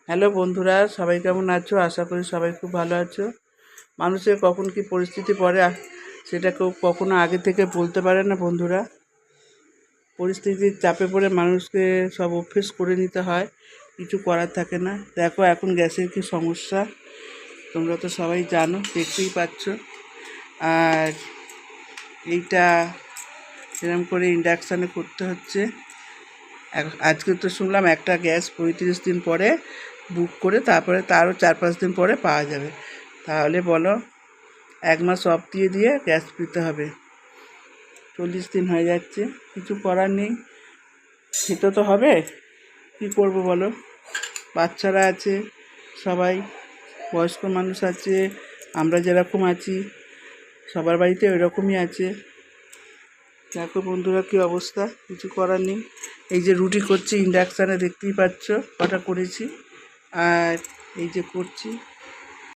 Hello বন্ধুরা, সবাই কেমন আছো? আশা করি সবাই খুব ভালো আছো। মানুষের কখন কি পরিস্থিতি পড়ে সেটা কেউ কখনো আগে থেকে বলতে পারে না বন্ধুরা। পরিস্থিতির চাপে পড়ে মানুষকে সব অভ্যেস করে নিতে হয়, কিছু করার থাকে না। দেখো এখন গ্যাসের কি সমস্যা, তোমরা তো সবাই জানো, দেখতেই পাচ্ছ। আর এইটা এরকম করে ইন্ডাকশানে করতে হচ্ছে। আজকে তো শুনলাম একটা গ্যাস 35 দিন পরে বুক করে তারপরে তারও 4-5 দিন পরে পাওয়া যাবে। তাহলে বলো, 1 মাস অফ দিয়ে দিয়ে গ্যাস পেতে হবে। 40 দিন হয়ে যাচ্ছে, কিছু করার নেই, খেতে তো হবে। কী করবো বলো? বাচ্চারা আছে, সবাই বয়স্ক মানুষ আছে, আমরা যেরকম আছি সবার বাড়িতে ওই রকমই আছে। দেখো বন্ধুরা কী অবস্থা, কিছু করার নেই। এই যে রুটি করছি ইন্ডাকশানে, দেখতেই পাচ্ছ কটা করেছি। আর এই যে করছি,